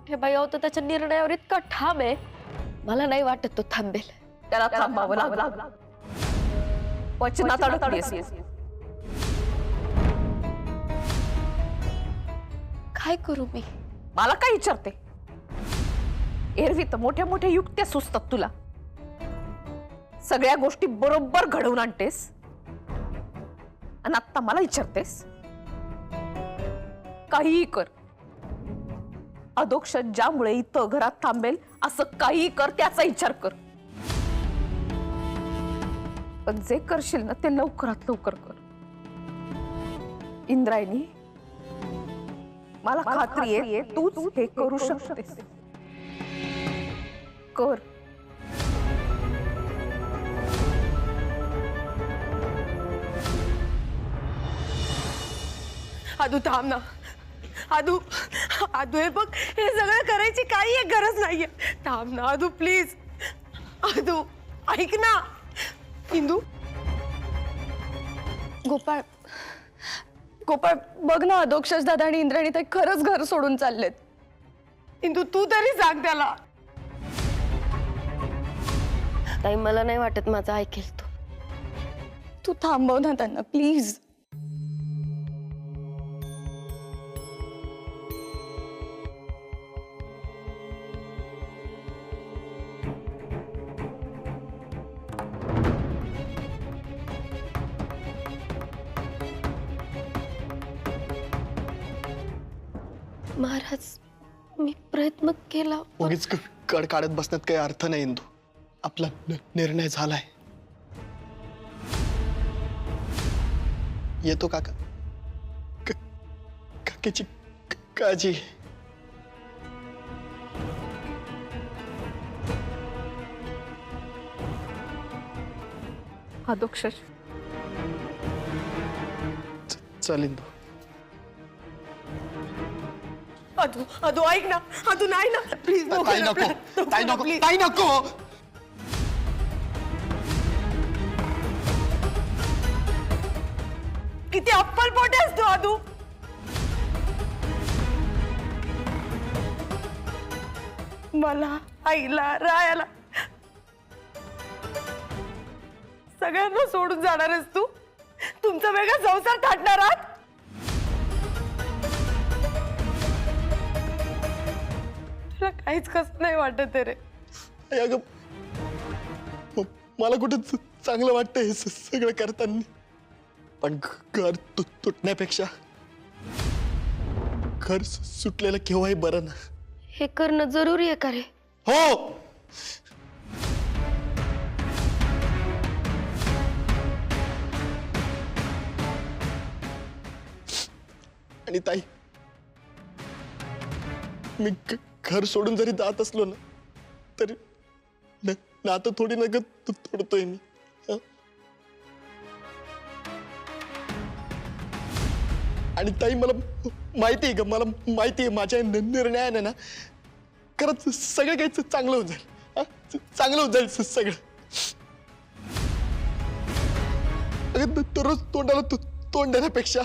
मोठे बाई आहो तर त्याच्या निर्णयावर इतका ठाम आहे, मला नाही वाटत तो थांबेल. त्याला थांबावं लागलं. वचनात अडकलीस. काय करू मी? मला काय विचारते? एरवी तर मोठ्या मोठ्या युक्त्या सुचतात तुला. सगळ्या गोष्टी बरोबर घडवून आणतेस आणि आता मला विचारतेस. काहीही कर, अधोक्ष ज्यामुळे इथं घरात थांबेल असं काहीही कर, त्याचा विचार कर. पण जे करशील ना ते लवकरात लवकर कर. इंद्रायणी, मला खात्री आहे तूच हे करू शकतेस. कर. आदू थांब ना. आदू आदू हे बघ, हे सगळं करायची काही एक गरज नाहीये. थांब ना आदू प्लीज. आदू ऐक ना. इंदू, गोपाळ, गोपाळ बघ ना, अधोक्षज दादा आणि इंद्राणी ताई खरंच घर सोडून चाललेत. इंदू तू तरी सांग त्याला. ताई मला नाही वाटत माझं ऐकेल तो. तू थांबव ना त्यांना प्लीज. महाराज, मी प्रयत्न केला. उगीच कड काढत बसण्यात काही अर्थ नाही इंदू. आपला निर्णय झालाय. येतो काका. काकीची काळजी. अधोक्षज, चल इंदू. आदू आदू ऐक ना. आदू नाही ना प्लीज. ताई नको, ताई नको, ताई नको. किती अप्पल पोटे असतो आदू. मला, आईला, रायाला सगळ्यांना सोडून जाणार आहेस तू? तुमचा वेगळा संसार थाटणार आहात? तुला काहीच कसं नाही वाटत रे? अगं मला कुठं चांगलं वाटतं हे सगळं करताना. पण घर तुटण्यापेक्षा घर सुटलेलं केव्हाही बरं ना. हे करणं जरुरी आहे का रे? हो. आणि ताई, मी घर सोडून जरी जात असलो ना तरी नातं थोडी नग तोडतोय मी. आणि ताई मला माहिती आहे, मला माहिती आहे माझ्या निर्णयाने ना खरंच सगळं काही चांगलं होत जाईल. चांगलं होत जाईल सगळं. अगं दररोज तोंडाला तोंड देण्यापेक्षा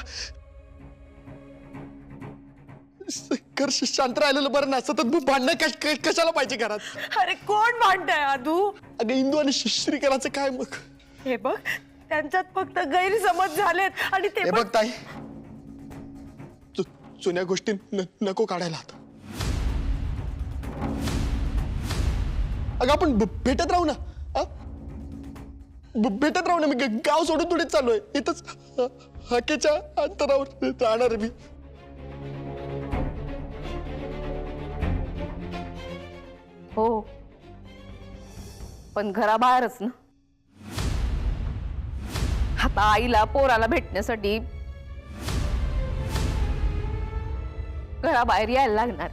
घर शांत राहिलेलं बरं ना. सतत भांडणं कशाला पाहिजे घरात? अरे कोण भांडतंय आदू? अगं इंदू आणि श्रीकराचं काय मग? हे बघ, त्यांच्यात फक्त गैरसमज झालेत आणि ते हे बघ ताई, जुन्या गोष्टी नको काढायला आता. अगं आपण भेटत राहू ना. भेटत राहू ना. मी गाव सोडून थोडीच चाललोय. इथंच हाकेच्या अंतरावर राहणार मी. हो, पण घराबाहेरच ना. आता आईला पोराला भेटण्यासाठी घराबाहेर यायला लागणार.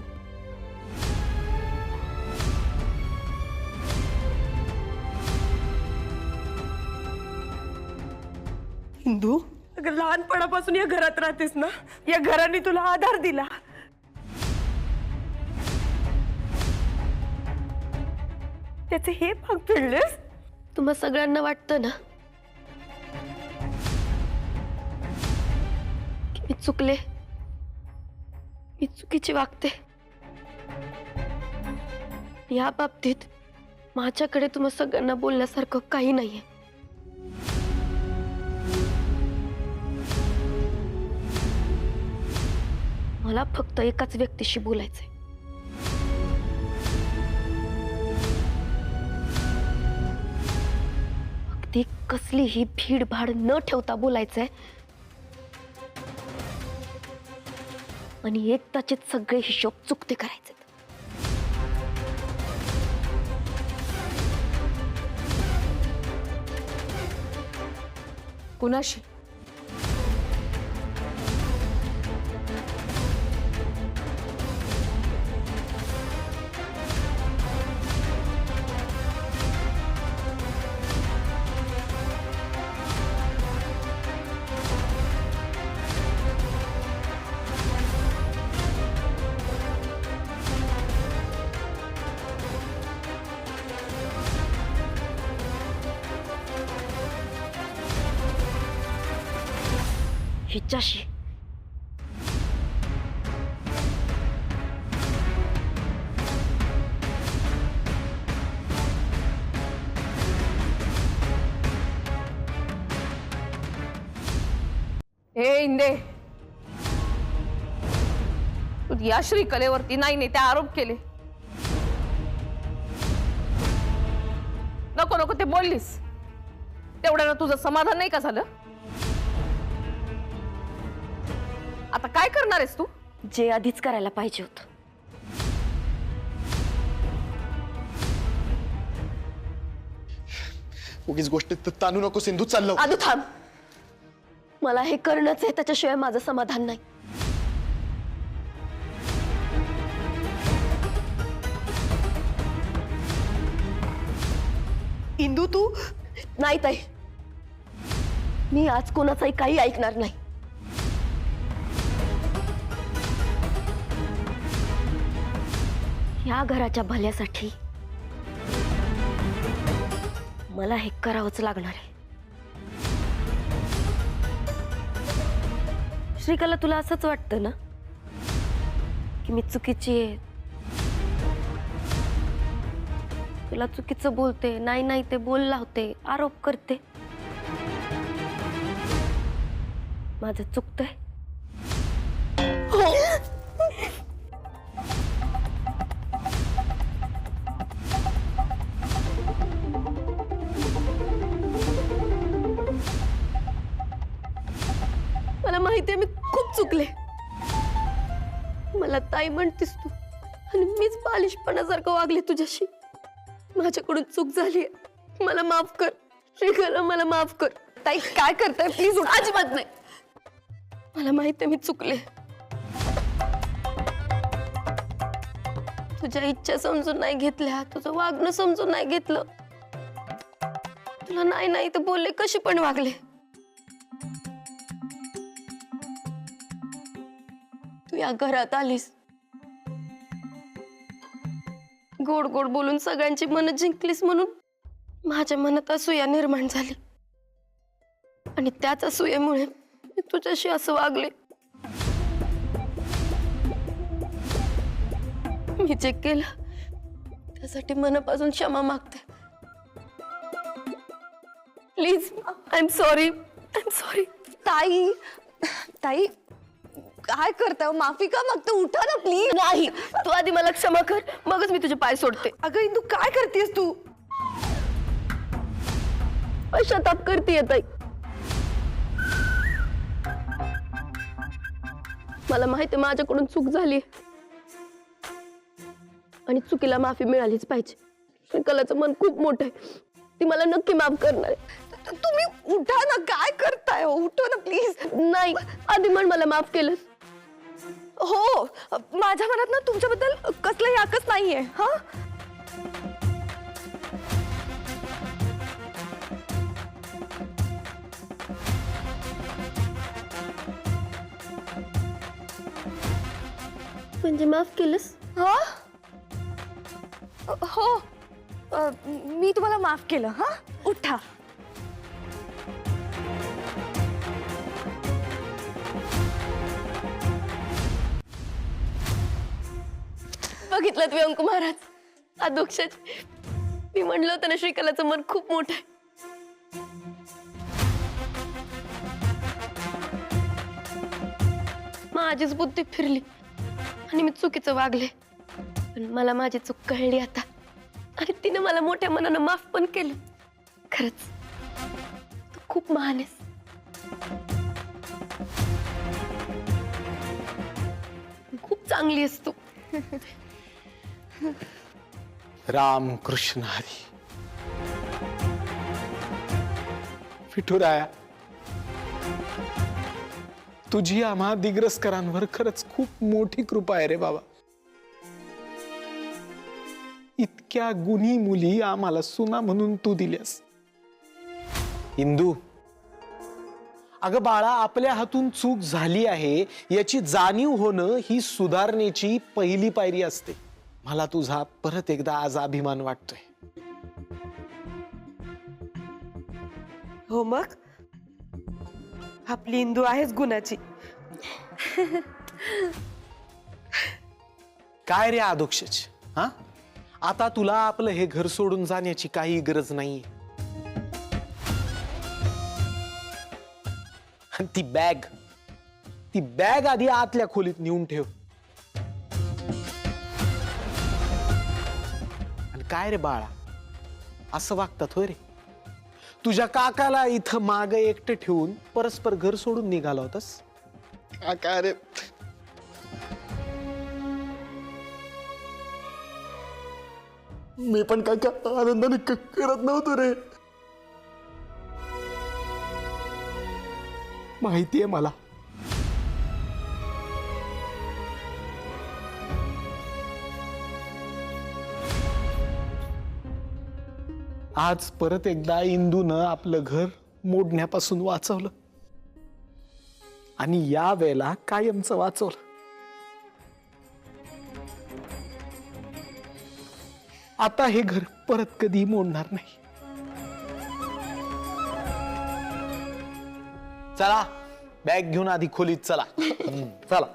इंदू, अगं लहानपणापासून या घरात राहतेस ना. या घराने तुला आधार दिला. त्याचे हे भाग फिरलेस. तुम्हा सगळ्यांना वाटतं ना की मी चुकले, मी चुकीची वागते. या बाबतीत माझ्याकडे तुम्हा सगळ्यांना बोलण्यासारखं काही नाहीये. मला फक्त एकाच व्यक्तीशी बोलायचंय. अगदी कसलीही भीडभाड न ठेवता बोलायचंय आणि एकदाचे सगळे हिशोब चुकते करायचे. कुणाशी? हिच्याशी. हे इंदे, तू या श्रीकलेवरती नाही ते आरोप केले. नको नको ते बोललीस, तेवढ्यानं तुझं समाधान नाही का झालं? आता काय करणार आहेस तू? जे आधीच करायला पाहिजे होतं. उगीच गोष्टीत ताणू नको सिंधू, चाललो. आदू थांब. मला हे करणंच आहे, त्याच्याशिवाय माझं समाधान नाही. इंदू तू नाही ताई, मी आज कोणाचंही काही ऐकणार नाही. या घराच्या भल्यासाठी मला हे करावंच लागणार आहे. श्रीकला, तुला असंच वाटतं ना की मी चुकीची आहे, तुला चुकीचं बोलते, नाही ते बोल लावते, आरोप करते. माझं चुकतंय. मला माहितीये मी खूप चुकले. मला ताई म्हणतेस तू आणि मीच बालिशपणासारखं वागले तुझ्याशी. माझ्याकडून चूक झाली, मला माफ कर. श्रीकला, मला माफ कर. ताई काय करताय, प्लीज. अजिबात नाही. मला माहितीये मी चुकले. तुझ्या इच्छा समजून नाही घेतल्या, तुझं वागणं समजून नाही घेतलं. तुला नाही ते बोलले, कशी पण वागले. तू या घरात आलीस, गोड गोड बोलून सगळ्यांची मन जिंकलीस, म्हणून माझ्या मनात असूया निर्माण झाली आणि त्याच असूयामुळे मी तुझ्याशी असं वागले. मी जे केलं त्यासाठी मनापासून क्षमा मागते. Please, I am sorry. ताई ताई काय करताय? माफी का मागते? उठा ना प्लीज. नाही, तू आधी मला क्षमा कर, मगच मी तुझे पाय सोडते. अगं इंदू काय करतेस तू? पश्चाताप करतेय ताई. मला माहिती माझ्याकडून चूक झाली आणि चुकीला माफी मिळालीच पाहिजे. श्रीकलाचं मन खूप मोठं आहे, ती मला नक्की माफ करणार आहे. तुम्ही उठा ना, काय करताय? उठो ना प्लीज. नाही, आधी म्हण मला माफ केलं. हो, माझ्या मनात ना तुमच्याबद्दल कसलंही आकच नाहीये. हा, म्हणजे माफ केलंस? हा, हो, मी तुम्हाला माफ केलं. हा, उठा. बघितलं व्यंकू महाराज, अधोक्षज मी म्हणलं होतं ना श्रीकलाचं मन खूप मोठं आहे. माझीच बुद्धी फिरली आणि मी चुकीचं वागले, पण मला माझी चूक कळली आता आणि तिने मला मोठ्या मनानं माफ पण केलं. खरंच तू खूप महान आहेस. खूप चांगली आहेस तू. राम कृष्ण हरी. विठुराया, तुझी आम्हा दिग्रसकरांवर खरंच खूप मोठी कृपा आहे रे बाबा. इतक्या गुणी मुली आम्हाला सुना म्हणून तू दिल्यास. इंदू, अगं बाळा, आपल्या हातून चूक झाली आहे याची जाणीव होणं ही सुधारणेची पहिली पायरी असते. मला तुझा परत एकदा आज अभिमान वाटतोय. हो मग आपली इंदू आहेच गुणाची. काय रे अधोक्षज, हा? आता तुला आपलं हे घर सोडून जाण्याची काही गरज नाही. ती बॅग आधी आतल्या खोलीत नेऊन ठेव. आणि काय रे बाळा, असं वागतात होय रे? तुझ्या काकाला इथं माग एकटं ठेवून परस्पर घर सोडून निघाला होतास. काय रे, मी पण काय आनंदाने करत नव्हतो रे. माहितीये मला. आज परत एकदा इंदूनं आपलं घर मोडण्यापासून वाचवलं आणि या वेळेला कायमचं वाचवलं. आता हे घर परत कधी मोडणार नाही. चला, बॅग घेऊन आधी खोलीत चला. चला.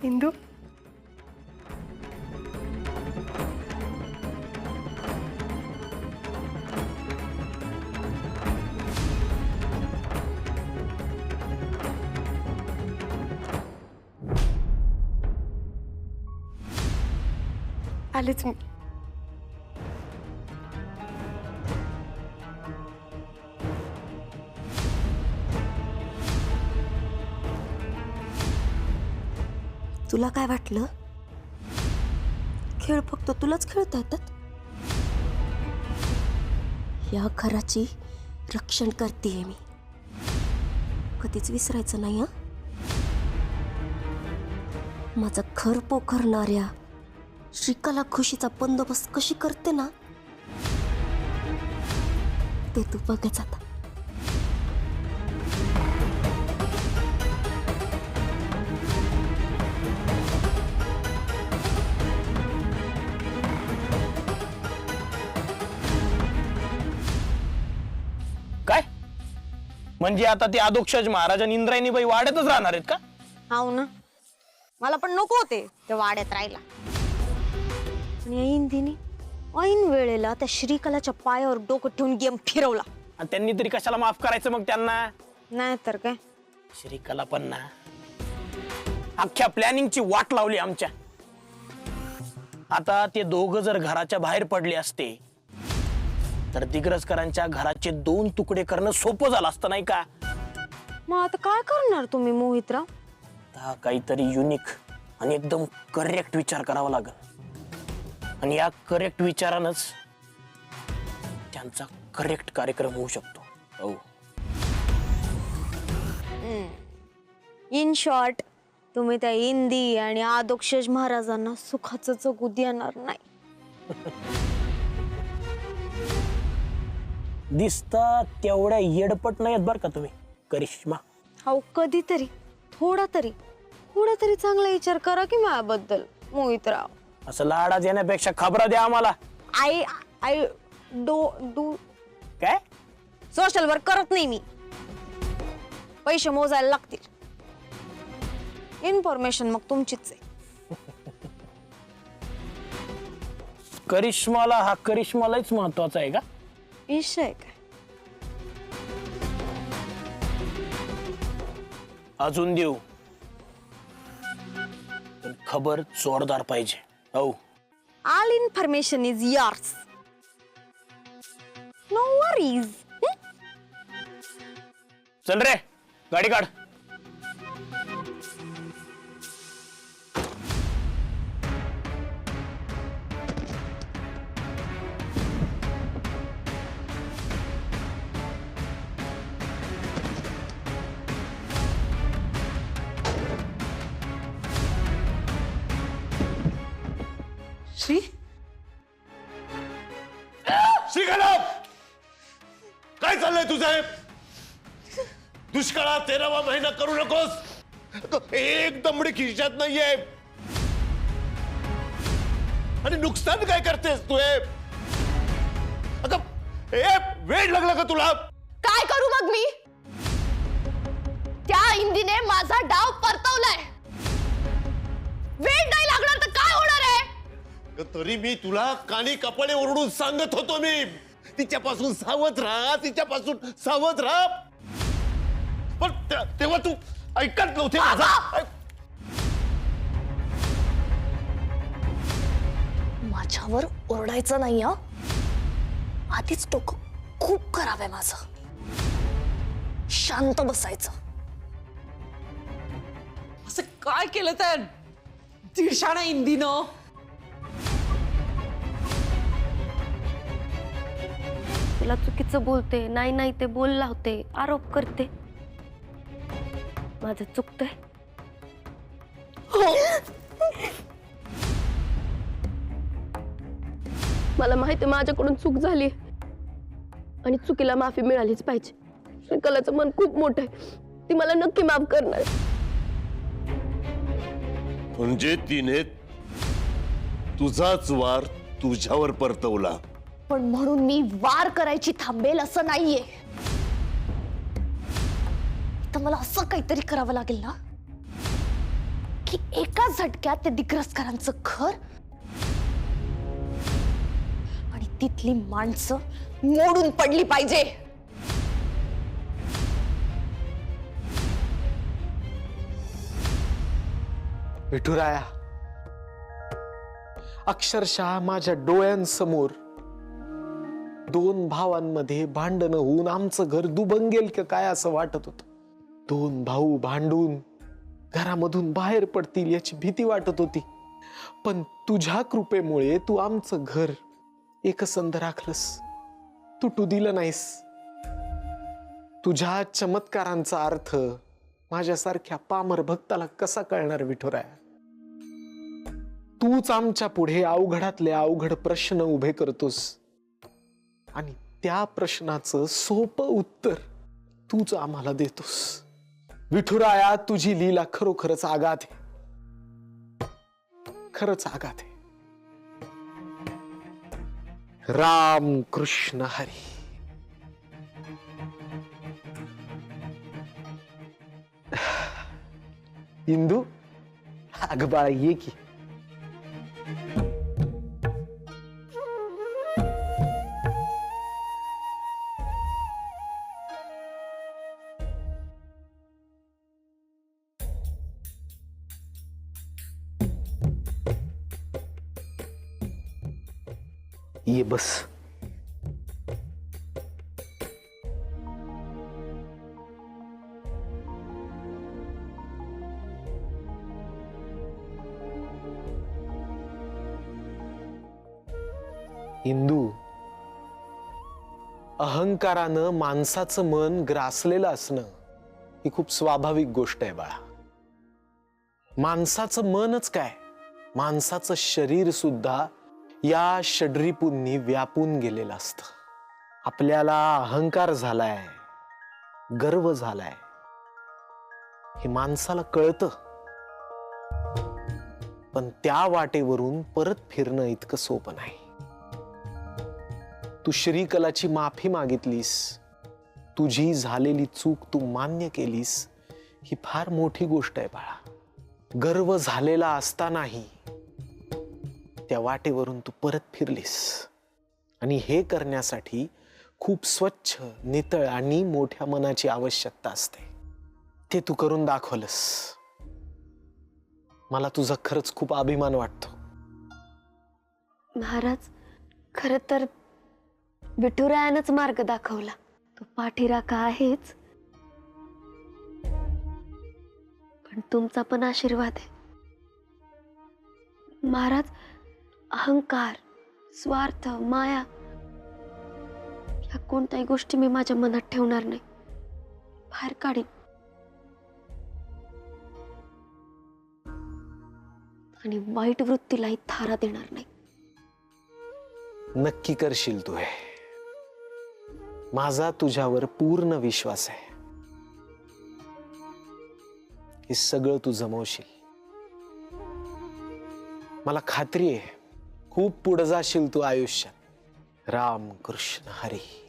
इंदू, आलेच मी. तुला काय वाटलं? खेळ फक्त तुलाच खेळता येतात? या घराची रक्षण करतेय मी, कधीच विसरायचं नाही. माझं घर पोखरणाऱ्या श्रीकला खुशीचा बंदोबस्त कशी करते ना, ते तू बघच आता. काय म्हणजे आता ते अधोक्षज महाराज आणि इंद्रायणीबाई वाड्यातच राहणार आहेत का? हाव ना, मला पण नको होते ते वाड्यात राहायला. आणि इंदिनी ऐन वेळेला त्या श्रीकलाच्या पायावर डोकं ठेवून गेम फिरवला. आणि त्यांनी तरी कशाला माफ करायचं मग त्यांना? नाही तर काय. श्रीकला पण ना अख्ख्या प्लॅनिंगची वाट लावली आमच्या. आता ते दोघं जर घराच्या बाहेर पडले असते तर दिग्रसकरांच्या घराचे 2 तुकडे करणं सोपं झालं असतं, नाही का? मग आता काय करणार तुम्ही मोहितराव? आता काहीतरी युनिक आणि एकदम करेक्ट विचार करावा लागेल. आणि या करेक्ट विचारानंच त्यांचा करेक्ट कार्यक्रम होऊ शकतो. हो, इन शॉर्ट, तुम्ही त्या इंदी आणि अधोक्षज महाराजांना सुखाचं जगू देणार नाही. दिसता तेवढ्या येडपट नाहीत बरं का तुम्ही करिश्मा. हो, कधीतरी थोडा तरी थोडा तरी चांगला विचार करा की माझ्याबद्दल मोहितराव. असं लाडात येण्यापेक्षा खबरा द्या आम्हाला. आय आय डू काय सोशल वर्क करत नाही मी. पैसे मोजायला लागतील. इन्फॉर्मेशन मग तुमचीच आहे. करिश्माला हा करिश्मालाच महत्वाचा आहे का? विषय काय? अजून देऊ, पण खबर जोरदार पाहिजे. हो, all information is yours. No worries. चल रे, गाडी काढ. श्री श्रीकांत, काय चाललंय तुझं? दुष्काळात 13वा महिना करू नकोस. एक दमडी खिशात नाहीये आणि नुकसान काय करतेस तू? अगं वेळ लागला का तुला? काय करू मग मी? त्या इंदीने माझा डाव परतवलाय. वेळ नाही लागणार तर काय होणार आहे? तरी मी तुला कानी कपाळे ओरडून सांगत होतो. मी तिच्यापासून सावध राहा, तिच्यापासून सावध राहा. पण तेव्हा तू ऐकत नव्हते माझा. माझ्यावर ओरडायचं नाही हं. आधीच डोकं खूप खराब आहे माझं. शांत बसायचं. असं काय केलं तर दीडशाणा इंदीनं? तुला चुकीचं बोलते, नाही नाही ते बोल लावते, आरोप करते. माझं चुकतंय. मला माहिती आहे माझ्याकडून चूक झाली आणि चुकीला माफी मिळालीच पाहिजे. श्रीकलाचं मन खूप मोठं आहे. ती मला नक्की माफ करणार. म्हणजे तिने तुझाच वार तुझ्यावर परतवला. पण म्हणून मी वार करायची थांबेल असं नाहीये. तर मला असं काहीतरी करावं लागेल ना की एका झटक्यात त्या दिग्रसकरांचं घर आणि तिथली माणसं मोडून पडली पाहिजे. विठुराया, अक्षरशः माझ्या डोळ्यांसमोर 2 भावांमध्ये भांडण होऊन आमचं घर दुभंगेल का काय असं वाटत होतं. 2 भाऊ भांडून घरामधून बाहेर पडतील याची भीती वाटत होती. पण तुझ्या कृपेमुळे तू आमचं घर एकसंध राखलंस, तुटू दिलं नाहीस. तुझ्या चमत्कारांचा अर्थ माझ्यासारख्या पामर भक्ताला कसा कळणार विठुराया? तूच आमच्या पुढे अवघडातले अवघड प्रश्न उभे करतोस आणि त्या प्रश्नाचं सोपं उत्तर तूच आम्हाला देतोस. विठुराया, तुझी लीला खरोखरच आगाध आहे. खरंच आगाध आहे. राम कृष्ण हरी. इंदू, अगं बाळा ये की. ये बस. इंदू, अहंकारानं माणसाचं मन ग्रासलेलं असणं ही खूप स्वाभाविक गोष्ट आहे बाळा. माणसाचं मनच काय, माणसाचं शरीर सुद्धा या षड्रिपूंनी व्यापून गेलेलं असतं. आपल्याला अहंकार झालाय, गर्व झालाय हे माणसाला कळतं, पण त्या वाटेवरून परत फिरणं इतकं सोपं नाही. तू श्रीकलाची माफी मागितलीस, तुझी झालेली चूक तू मान्य केलीस, ही फार मोठी गोष्ट आहे बाळा. गर्व झालेला असतानाही त्या वाटेवरून तू परत फिरलीस, आणि हे करण्यासाठी खूप स्वच्छ, नितळ आणि मोठ्या मनाची आवश्यकता असते. ते तू करून दाखवलंस. मला तुझा खरंच खूप अभिमान वाटतो. महाराज, खर तर विठुरायानंच मार्ग दाखवला. तो पाठीराखा आहेच, पण तुमचा पण आशीर्वाद आहे. महाराज, अहंकार, स्वार्थ, माया या कोणत्याही गोष्टी मी माझ्या मनात ठेवणार नाही, बाहेर काढीन. आणि वाईट वृत्तीलाही थारा देणार नाही. नक्की करशील तू हे. माझा तुझ्यावर पूर्ण विश्वास आहे. हे सगळं तू जमवशील. मला खात्री आहे खूप पुढे जाशील तू आयुष्यात. राम कृष्ण हरी.